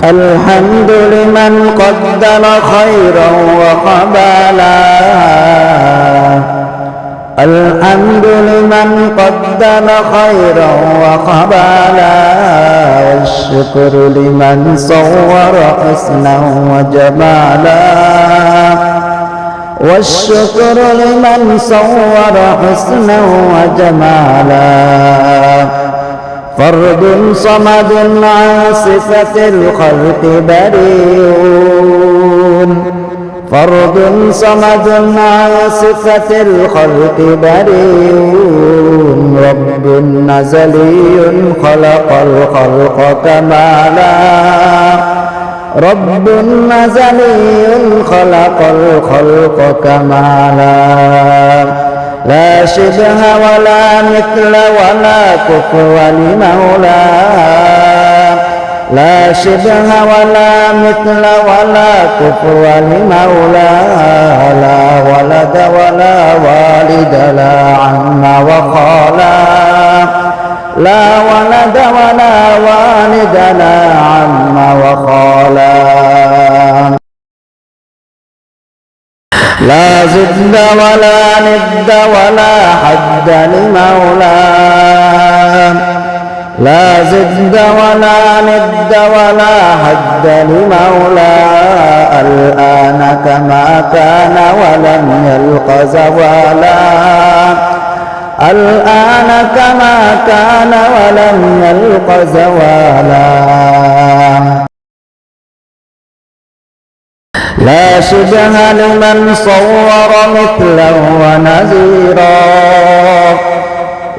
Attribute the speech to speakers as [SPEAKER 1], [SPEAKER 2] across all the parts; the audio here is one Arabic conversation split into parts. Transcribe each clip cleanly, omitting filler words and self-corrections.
[SPEAKER 1] الحمد لمن قدر خيرا وقبلا. الحمد لمن قدر خيرا وقبلا، والشكر لمن صور حسنا وجمالا. والشكر لمن صور حسنا وجمالا. فرد صمد عن صفة الخلق بريء. فرد صمد عن صفة الخلق بريء. رب نزلي خلق الخلق كمالا. رب نزلي خلق الخلق كمالا. لا شبه ولا مثل ولا كفو لمولى. لا شبه ولا مثل ولا كفو لمولى. لا ولد ولا والد لا عم وخالا. لا ولد ولا والد لا عم وخالا. لا زد ولا ند ولا حد لمولى. لا زد ولا ند ولا حد لمولى. الآن كما كان ولم يلق زوالا. الآن كما كان ولم يلق زوالا. لا شبه لمن صور مثله ونذيرا.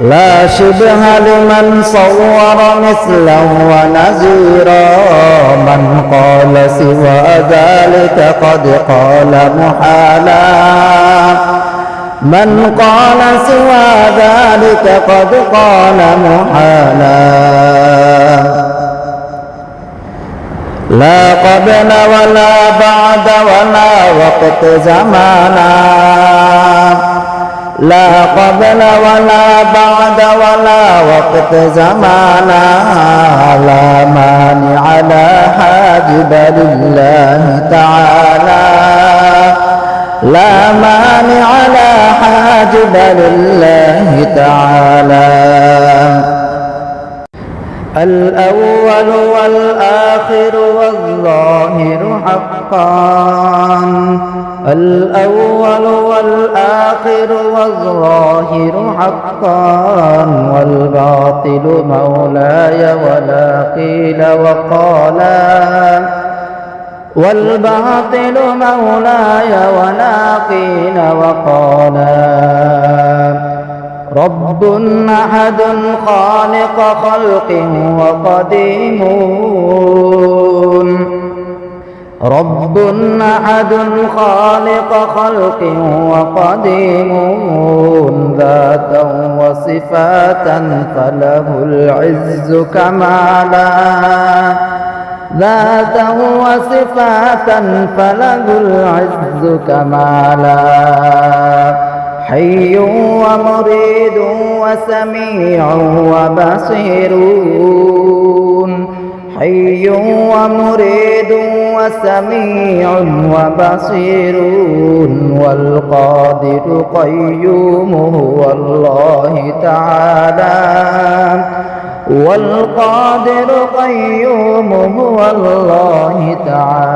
[SPEAKER 1] لا شبه لمن صور مثله ونذيرا. من قال سوى ذلك قد قال محالا. من قال سوى ذلك قد قال محالا. لا قبل ولا بعد ولا وقت زمانا. لا قبل ولا بعد ولا وقت زمانا. لا مانع لا حاجب لله تعالى. لا مانع لا حاجب لله تعالى. الأول والآخر والظاهر حقا. الأول والآخر والظاهر حقا. والباطل مولاي ولا قيل وقالا. والباطل مولاي ولا قيل وقالا. رب أحد خالق خلق وقديم. رب أحد خالق خلق وقديم. ذاتا وصفاتا فله العز كمالا. ذاتا وصفاتا فله العز كمالا. حي ومريد وسميع وبصير. حي ومريد وسميع وبصير. والقادر قيوم هو الله تعالى. والقادر قيوم هو الله تعالى.